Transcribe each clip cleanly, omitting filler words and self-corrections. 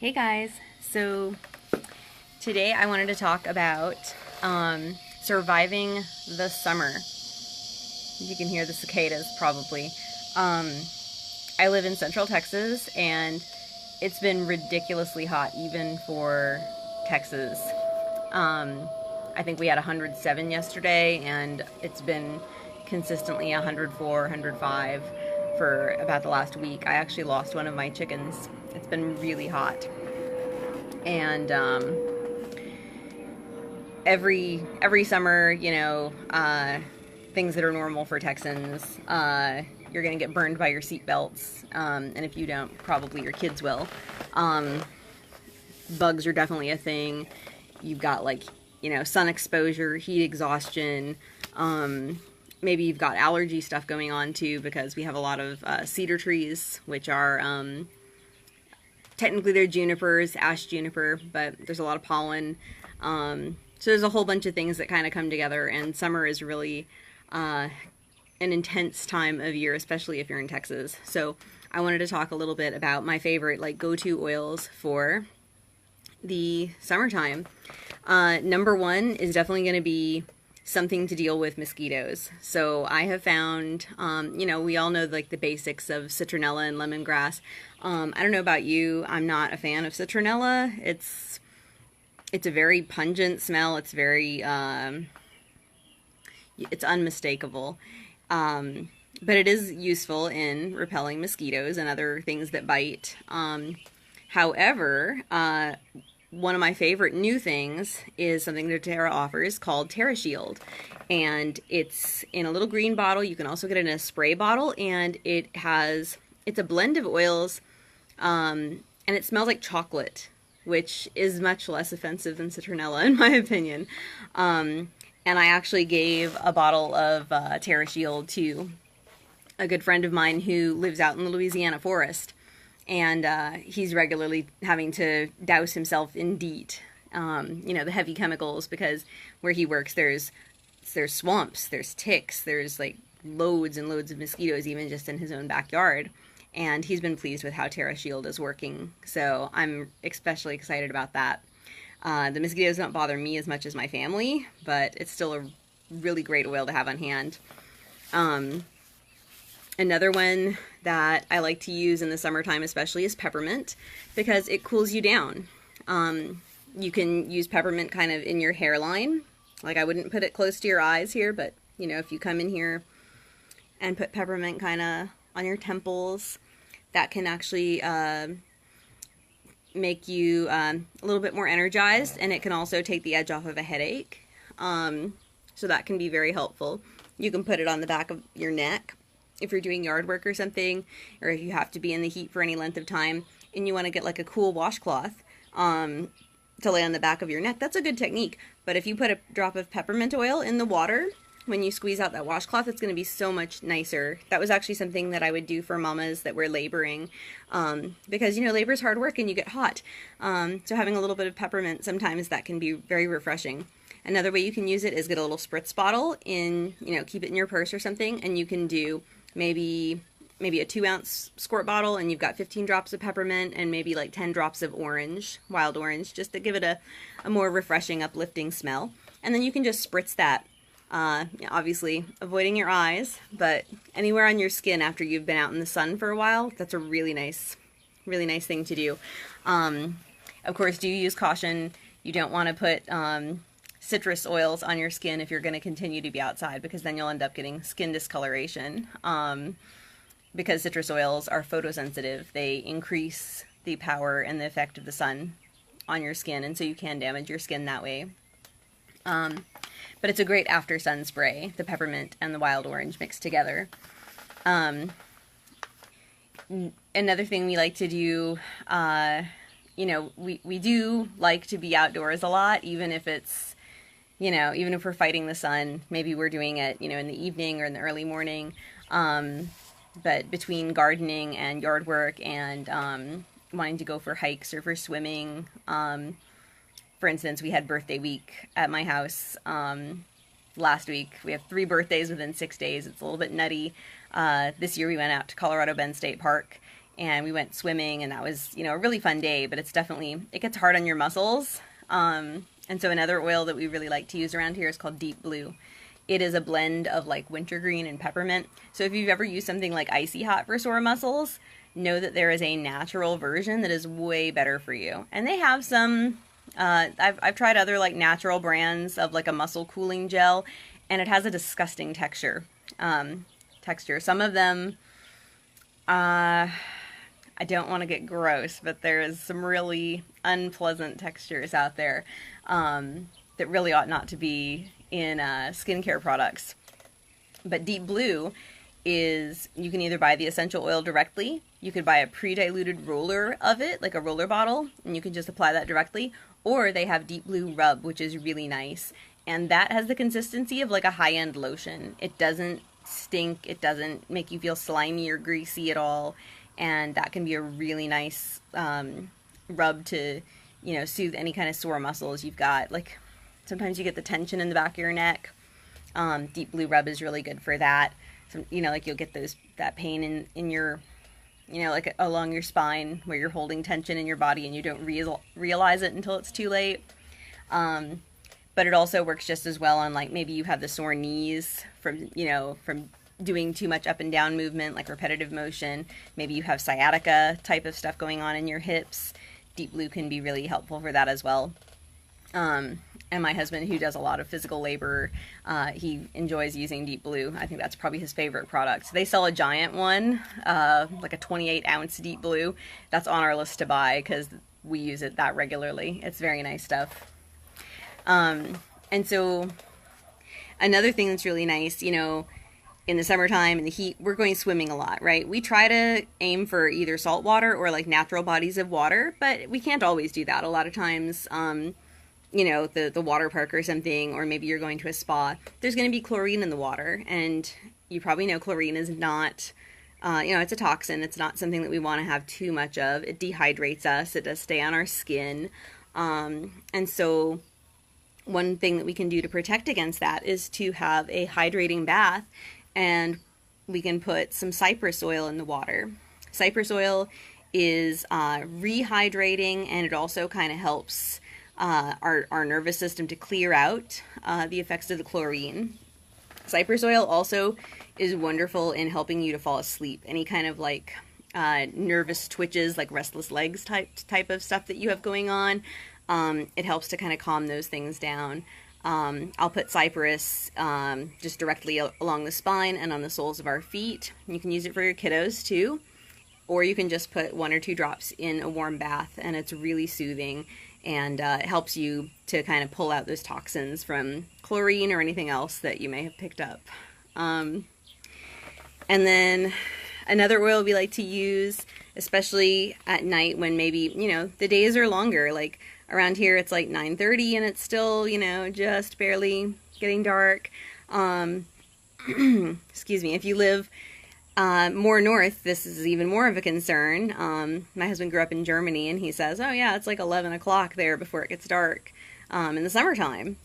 Hey guys, so today I wanted to talk about surviving the summer. You can hear the cicadas probably. I live in Central Texas and it's been ridiculously hot even for Texas. I think we had 107 yesterday and it's been consistently 104, 105 for about the last week. I actually lost one of my chickens. It's been really hot. And every summer, things that are normal for Texans, you're gonna get burned by your seatbelts, and if you don't, probably your kids will. Bugs are definitely a thing. You've got sun exposure, heat exhaustion. Maybe you've got allergy stuff going on too, because we have a lot of cedar trees, which are technically they're junipers, ash juniper, but there's a lot of pollen. So there's a whole bunch of things that kind of come together, and summer is really an intense time of year, especially if you're in Texas. So I wanted to talk a little bit about my favorite go-to oils for the summertime. Number one is definitely going to be something to deal with mosquitoes. So I have found, we all know the basics of citronella and lemongrass. I don't know about you, I'm not a fan of citronella. It's a very pungent smell. It's very, it's unmistakable. But it is useful in repelling mosquitoes and other things that bite. However, one of my favorite new things is something that Terra offers called Terra Shield. And it's in a little green bottle. You can also get it in a spray bottle. And it's a blend of oils. And it smells like chocolate, which is much less offensive than citronella, in my opinion. And I actually gave a bottle of Terra Shield to a good friend of mine who lives out in the Louisiana forest. And he's regularly having to douse himself in DEET, the heavy chemicals, because where he works there's swamps, there's ticks, there's loads and loads of mosquitoes even just in his own backyard. And he's been pleased with how Terra Shield is working, so I'm especially excited about that. The mosquitoes don't bother me as much as my family, but it's still a really great oil to have on hand. Another one that I like to use in the summertime especially is peppermint, because it cools you down. You can use peppermint kind of in your hairline. I wouldn't put it close to your eyes here, but if you come in here and put peppermint kind of on your temples, that can actually make you a little bit more energized, and it can also take the edge off of a headache. So that can be very helpful. You can put it on the back of your neck if you're doing yard work or something, or if you have to be in the heat for any length of time and you want to get a cool washcloth to lay on the back of your neck. That's a good technique. But if you put a drop of peppermint oil in the water, when you squeeze out that washcloth, it's going to be so much nicer. That was actually something that I would do for mamas that were laboring, because labor is hard work and you get hot. So having a little bit of peppermint, sometimes that can be very refreshing. Another way you can use it is get a little spritz bottle keep it in your purse or something, and you can do maybe a 2-ounce squirt bottle, and you've got 15 drops of peppermint and maybe 10 drops of wild orange, just to give it a more refreshing, uplifting smell. And then you can just spritz that. Obviously avoiding your eyes, but anywhere on your skin after you've been out in the sun for a while. That's a really nice thing to do. Of course, do use caution. You don't want to put citrus oils on your skin if you're going to continue to be outside, because then you'll end up getting skin discoloration. Because citrus oils are photosensitive, they increase the power and the effect of the sun on your skin, and so you can damage your skin that way. But it's a great after sun spray, the peppermint and the wild orange mixed together. Another thing we like to do, we do like to be outdoors a lot, even if it's, even if we're fighting the sun. Maybe we're doing it, in the evening or in the early morning. But between gardening and yard work and wanting to go for hikes or for swimming, for instance, we had birthday week at my house last week. We have 3 birthdays within 6 days. It's a little bit nutty. This year we went out to Colorado Bend State Park, and we went swimming, and that was, you know, a really fun day, but it's definitely, it gets hard on your muscles. And so another oil that we really like to use around here is called Deep Blue. It is a blend of like wintergreen and peppermint. So if you've ever used something like Icy Hot for sore muscles, know that there is a natural version that is way better for you. And they have some, I've tried other like natural brands of like a muscle cooling gel, and it has a disgusting texture. Some of them, I don't want to get gross, but there is some really unpleasant textures out there that really ought not to be in skincare products. But Deep Blue is, you can either buy the essential oil directly, you could buy a pre-diluted roller of it, like a roller bottle, and you can just apply that directly, or they have Deep Blue Rub, which is really nice. And that has the consistency of like a high-end lotion. It doesn't stink, it doesn't make you feel slimy or greasy at all, and that can be a really nice rub to, you know, soothe any kind of sore muscles you've got. Like sometimes you get the tension in the back of your neck. Deep Blue Rub is really good for that. So, you know, like you'll get that pain in your, you know, like along your spine where you're holding tension in your body and you don't realize it until it's too late. But it also works just as well on like maybe you have the sore knees from, you know, from doing too much up and down movement, like repetitive motion. Maybe you have sciatica type of stuff going on in your hips. Deep Blue can be really helpful for that as well. And my husband, who does a lot of physical labor, he enjoys using Deep Blue. I think that's probably his favorite product. They sell a giant one, like a 28-ounce Deep Blue. That's on our list to buy because we use it that regularly. It's very nice stuff. And so another thing that's really nice, you know, in the summertime in the heat, we're going swimming a lot, right? We try to aim for either salt water or like natural bodies of water, but we can't always do that. A lot of times, you know, the water park or something, or maybe you're going to a spa, there's going to be chlorine in the water. And you probably know chlorine is not, you know, it's a toxin. It's not something that we want to have too much of. It dehydrates us. It does stay on our skin. And so one thing that we can do to protect against that is to have a hydrating bath, and we can put some cypress oil in the water. Cypress oil is rehydrating, and it also kind of helps our nervous system to clear out the effects of the chlorine. Cypress oil also is wonderful in helping you to fall asleep. Any kind of like nervous twitches, like restless legs type of stuff that you have going on, it helps to kind of calm those things down. I'll put cypress just directly along the spine and on the soles of our feet. You can use it for your kiddos too, or you can just put 1 or 2 drops in a warm bath, and it's really soothing, and it helps you to kind of pull out those toxins from chlorine or anything else that you may have picked up. And then another oil we like to use, especially at night when maybe, you know, the days are longer. Like around here it's like 9:30 and it's still, you know, just barely getting dark. Excuse me. If you live more north, this is even more of a concern. My husband grew up in Germany, and he says, oh yeah, it's like 11 o'clock there before it gets dark in the summertime.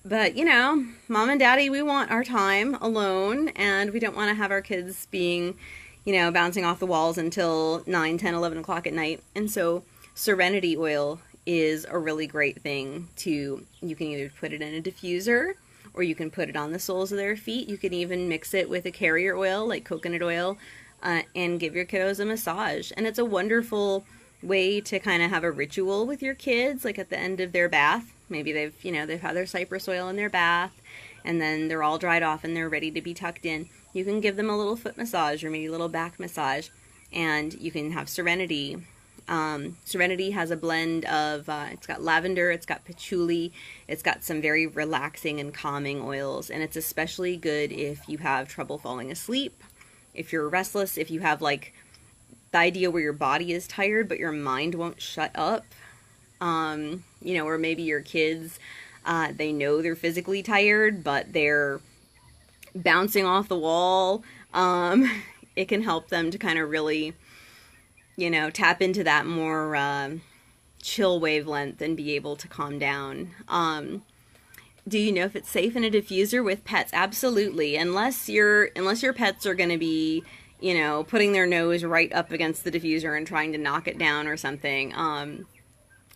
But, you know, mom and daddy, we want our time alone, and we don't want to have our kids being, you know, bouncing off the walls until 9, 10, 11 o'clock at night. And so Serenity oil is a really great thing to, you can either put it in a diffuser, or you can put it on the soles of their feet. You can even mix it with a carrier oil, like coconut oil, and give your kiddos a massage. And it's a wonderful way to kind of have a ritual with your kids, like at the end of their bath. Maybe they've had their cypress oil in their bath, and then they're all dried off and they're ready to be tucked in. You can give them a little foot massage or maybe a little back massage, and you can have Serenity. Serenity has a blend of, it's got lavender, it's got patchouli, it's got some very relaxing and calming oils, and it's especially good if you have trouble falling asleep, if you're restless, if you have like the idea where your body is tired but your mind won't shut up. You know, or maybe your kids, they know they're physically tired, but they're bouncing off the wall. It can help them to kind of really, you know, tap into that more chill wavelength and be able to calm down. Do you know if it's safe in a diffuser with pets? Absolutely. Unless your pets are going to be you know, putting their nose right up against the diffuser and trying to knock it down or something,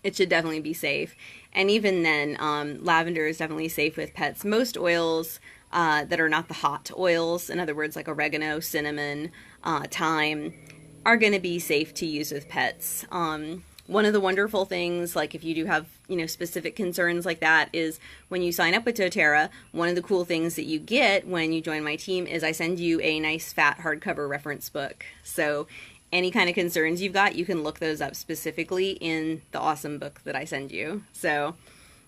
it should definitely be safe. And even then, lavender is definitely safe with pets. Most oils that are not the hot oils, in other words, like oregano, cinnamon, thyme, are going to be safe to use with pets. One of the wonderful things, like if you do have, you know, specific concerns like that, is when you sign up with doTERRA, one of the cool things that you get when you join my team is I send you a nice fat hardcover reference book. So any kind of concerns you've got, you can look those up specifically in the awesome book that I send you. So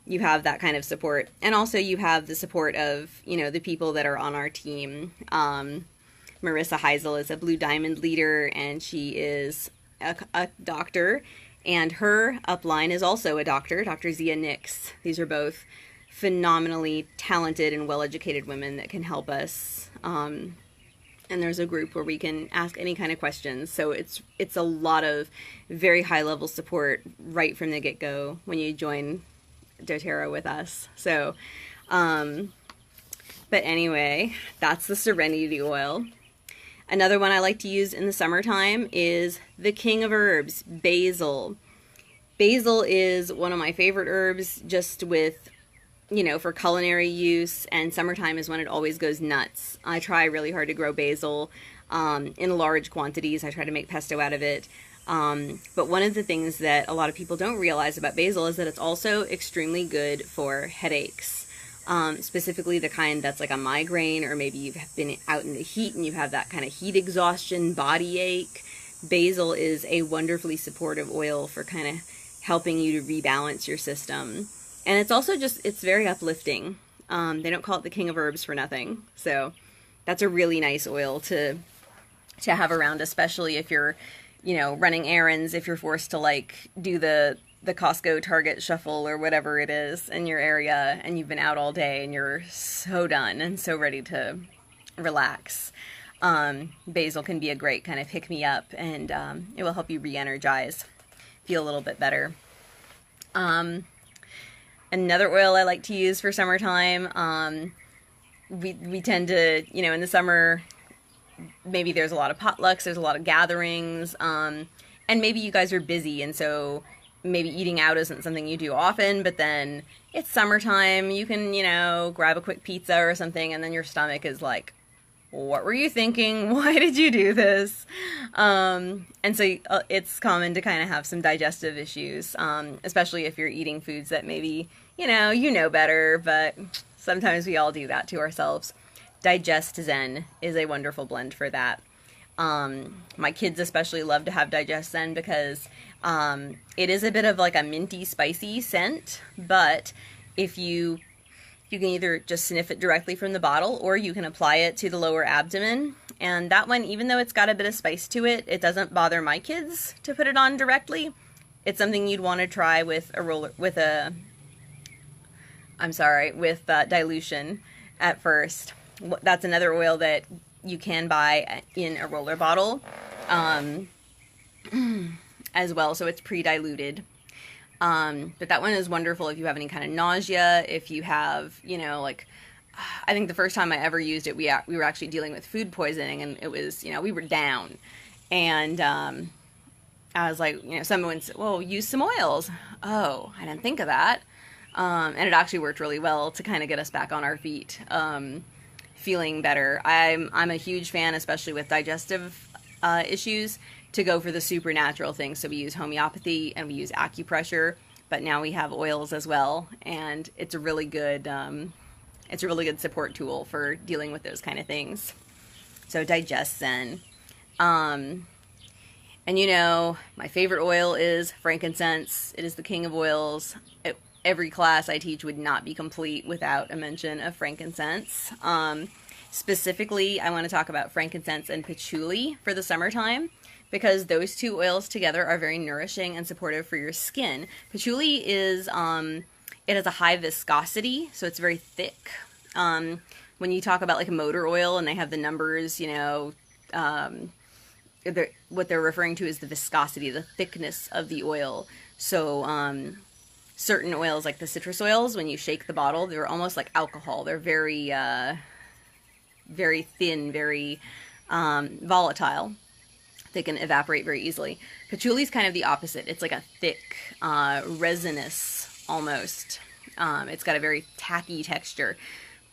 you have that kind of support. And also you have the support of, you know, the people that are on our team. Marissa Heisel is a Blue Diamond leader, and she is a doctor. And her upline is also a doctor, Dr. Zia Nix. These are both phenomenally talented and well-educated women that can help us. And there's a group where we can ask any kind of questions. So it's a lot of very high-level support right from the get-go when you join doTERRA with us. So, but anyway, that's the Serenity Oil. Another one I like to use in the summertime is the king of herbs, basil. Basil is one of my favorite herbs, just with, you know, for culinary use, and summertime is when it always goes nuts. I try really hard to grow basil in large quantities. I try to make pesto out of it. But one of the things that a lot of people don't realize about basil is that it's also extremely good for headaches. Specifically the kind that's like a migraine, or maybe you've been out in the heat and you have that kind of heat exhaustion, body ache. Basil is a wonderfully supportive oil for kind of helping you to rebalance your system. And it's also just, it's very uplifting. They don't call it the king of herbs for nothing. So that's a really nice oil to have around, especially if you're, you know, running errands, if you're forced to like do the Costco Target shuffle or whatever it is in your area, and you've been out all day and you're so done and so ready to relax. Basil can be a great kind of pick me up, and it will help you re-energize, feel a little bit better. Another oil I like to use for summertime, we tend to, you know, in the summer, maybe there's a lot of potlucks, there's a lot of gatherings, and maybe you guys are busy, and so maybe eating out isn't something you do often, but then it's summertime, you can, you know, grab a quick pizza or something, and then your stomach is like, what were you thinking? Why did you do this? And so it's common to kind of have some digestive issues, especially if you're eating foods that maybe, you know better, but sometimes we all do that to ourselves. Digest Zen is a wonderful blend for that. My kids especially love to have Digest Zen because it is a bit of like a minty, spicy scent, but if you can either just sniff it directly from the bottle, or you can apply it to the lower abdomen. And that one, even though it's got a bit of spice to it, it doesn't bother my kids to put it on directly. It's something you'd want to try with dilution at first. That's another oil that you can buy in a roller bottle as well, so it's pre-diluted. But that one is wonderful if you have any kind of nausea, if you have, you know, like, I think the first time I ever used it, we were actually dealing with food poisoning, and it was, you know, we were down, and I was like, you know, someone said, well, use some oils. Oh, I didn't think of that. And it actually worked really well to kind of get us back on our feet, feeling better. I'm a huge fan, especially with digestive issues, to go for the supernatural things. So we use homeopathy and we use acupressure, but now we have oils as well, and it's a really good support tool for dealing with those kind of things. So Digest Zen. And you know, my favorite oil is frankincense. It is the king of oils. Every class I teach would not be complete without a mention of frankincense. Specifically, I want to talk about frankincense and patchouli for the summertime, because those two oils together are very nourishing and supportive for your skin. Patchouli is, it has a high viscosity, so it's very thick. When you talk about like a motor oil and they have the numbers, you know, what they're referring to is the viscosity, the thickness of the oil. So certain oils, like the citrus oils, when you shake the bottle, they're almost like alcohol. They're very, very thin, very volatile. They can evaporate very easily. Patchouli is kind of the opposite. It's like a thick, resinous almost. It's got a very tacky texture.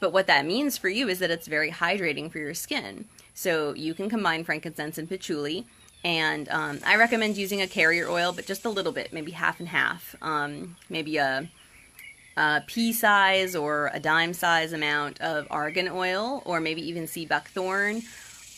But what that means for you is that it's very hydrating for your skin. So you can combine frankincense and patchouli. And I recommend using a carrier oil, but just a little bit, maybe half and half. Maybe a pea size or a dime size amount of argan oil, or maybe even sea buckthorn.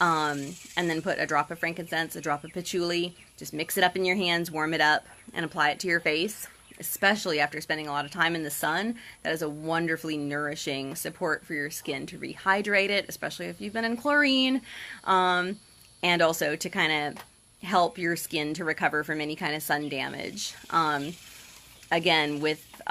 And then put a drop of frankincense, a drop of patchouli. Just mix it up in your hands, warm it up, and apply it to your face. Especially after spending a lot of time in the sun, that is a wonderfully nourishing support for your skin to rehydrate it, especially if you've been in chlorine, and also to kind of help your skin to recover from any kind of sun damage. Again, with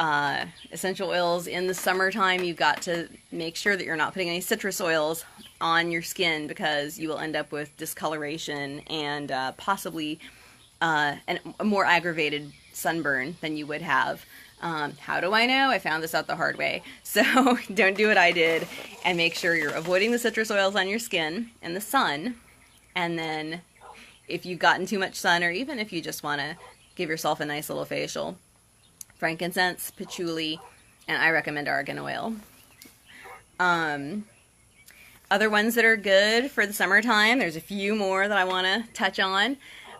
essential oils in the summertime, you've got to make sure that you're not putting any citrus oils on your skin, because you will end up with discoloration and possibly a more aggravated sunburn than you would have. How do I know? I found this out the hard way. So don't do what I did, and make sure you're avoiding the citrus oils on your skin and the sun. And then if you've gotten too much sun, or even if you just want to give yourself a nice little facial, frankincense, patchouli, and I recommend argan oil. Other ones that are good for the summertime, there's a few more that I want to touch on.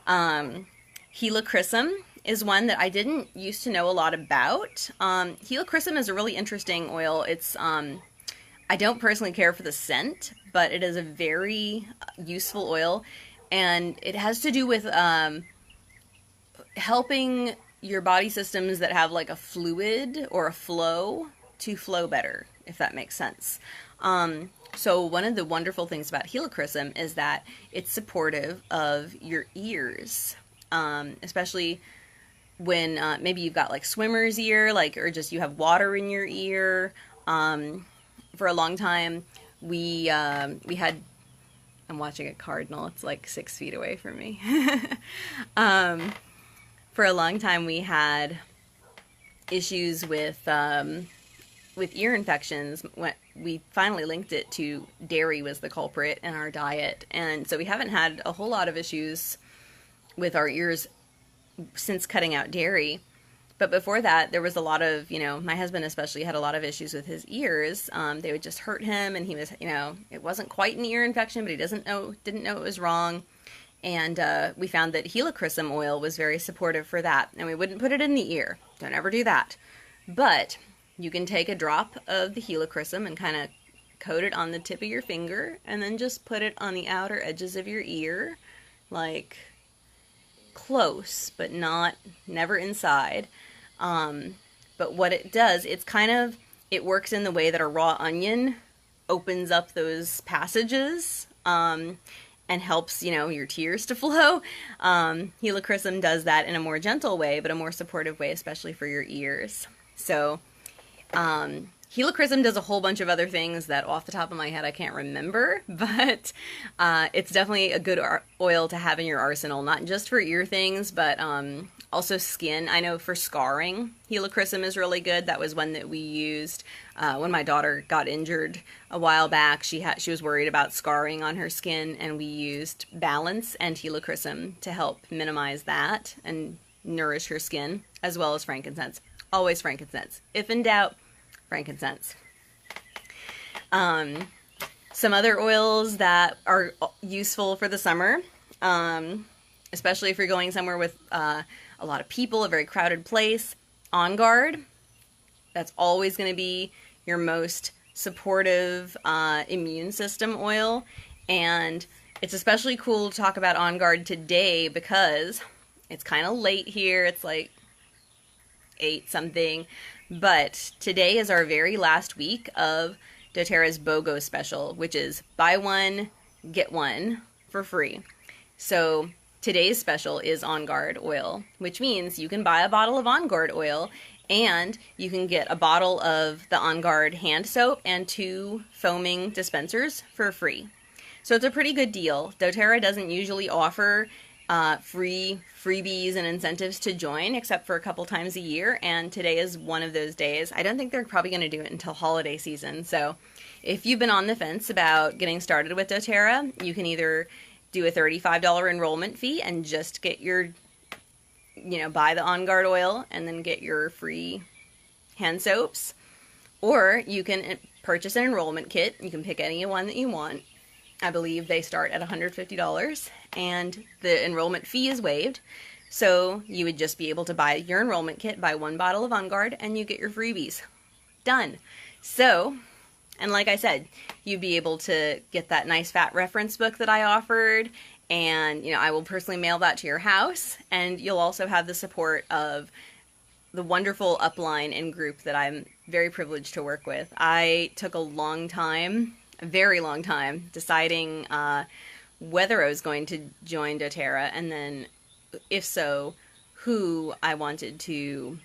Helichrysum is one that I didn't used to know a lot about. Helichrysum is a really interesting oil. It's I don't personally care for the scent, but it is a very useful oil, and it has to do with helping your body systems that have like a fluid or a flow to flow better, if that makes sense. So one of the wonderful things about helichrysum is that it's supportive of your ears, especially when maybe you've got like swimmer's ear, or just you have water in your ear. For a long time, we had, I'm watching a cardinal, it's like 6 feet away from me. For a long time, we had issues with ear infections. We finally linked it to dairy was the culprit in our diet, and so we haven't had a whole lot of issues with our ears since cutting out dairy. But before that, there was a lot of, my husband especially had a lot of issues with his ears. They would just hurt him, and he was, it wasn't quite an ear infection, but he didn't know it was wrong. And we found that helichrysum oil was very supportive for that. And we wouldn't put it in the ear. Don't ever do that. But you can take a drop of the helichrysum and kind of coat it on the tip of your finger, and then just put it on the outer edges of your ear, like close, but never inside. But what it does, it works in the way that a raw onion opens up those passages, and helps, your tears to flow. Helichrysum does that in a more gentle way, but a more supportive way, especially for your ears. So, helichrysum does a whole bunch of other things that off the top of my head I can't remember, but it's definitely a good oil to have in your arsenal, not just for ear things, but also skin. I know for scarring, helichrysum is really good. That was one that we used when my daughter got injured a while back. She was worried about scarring on her skin, and we used Balance and helichrysum to help minimize that and nourish her skin, as well as frankincense. Always frankincense. If in doubt, frankincense. Some other oils that are useful for the summer, especially if you're going somewhere with a lot of people, a very crowded place. On Guard, that's always going to be your most supportive immune system oil. And it's especially cool to talk about On Guard today because it's kind of late here. It's like 8 something. But today is our very last week of doTERRA's BOGO special, which is buy one, get one for free. So today's special is On Guard oil, which means you can buy a bottle of On Guard oil and you can get a bottle of the On Guard hand soap and 2 foaming dispensers for free. So it's a pretty good deal. doTERRA doesn't usually offer freebies and incentives to join except for a couple times a year, and today is one of those days. I don't think they're probably going to do it until holiday season, so if you've been on the fence about getting started with doTERRA, you can either do a $35 enrollment fee and just get your, buy the On Guard oil and then get your free hand soaps. Or you can purchase an enrollment kit. You can pick any one that you want. I believe they start at $150, and the enrollment fee is waived. So you would just be able to buy your enrollment kit, buy 1 bottle of On Guard, and you get your freebies. Done. So, and like I said, you'd be able to get that nice fat reference book that I offered, and I will personally mail that to your house, and you'll also have the support of the wonderful upline and group that I'm very privileged to work with. I took a long time, a very long time, deciding whether I was going to join doTERRA, and then, if so, who I wanted to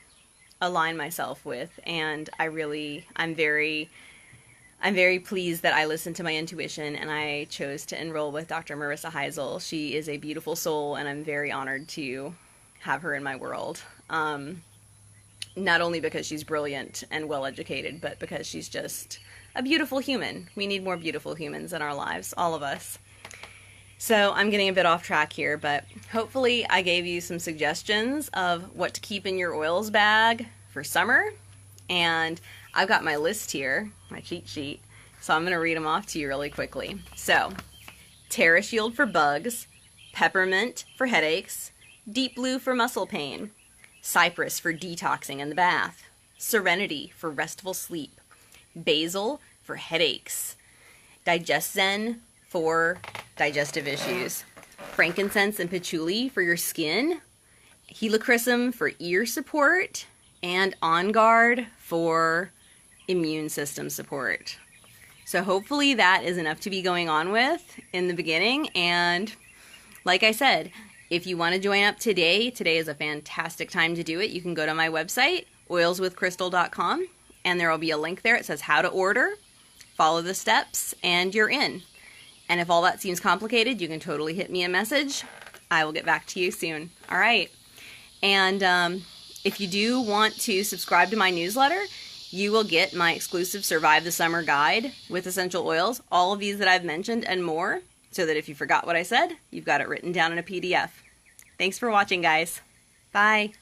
align myself with. And I'm very pleased that I listened to my intuition and I chose to enroll with Dr. Marissa Heisel. She is a beautiful soul, and I'm very honored to have her in my world. Not only because she's brilliant and well-educated, but because she's just a beautiful human. We need more beautiful humans in our lives, all of us. So I'm getting a bit off track here, but hopefully I gave you some suggestions of what to keep in your oils bag for summer. And I've got my list here, my cheat sheet, so I'm going to read them off to you really quickly. So, TerraShield for bugs, peppermint for headaches, deep blue for muscle pain, cypress for detoxing in the bath, serenity for restful sleep, basil for headaches, DigestZen for digestive issues, frankincense and patchouli for your skin, helichrysum for ear support, and On Guard for immune system support. So hopefully that is enough to be going on with in the beginning. And like I said, if you want to join up today is a fantastic time to do it. You can go to my website, oilswithkrystal.com, and there will be a link there. It says how to order, follow the steps, and you're in. And if all that seems complicated, you can totally hit me a message. I will get back to you soon. All right. And if you do want to subscribe to my newsletter, you will get my exclusive Survive the Summer guide with essential oils, all of these that I've mentioned and more, so that if you forgot what I said, you've got it written down in a PDF. Thanks for watching, guys. Bye.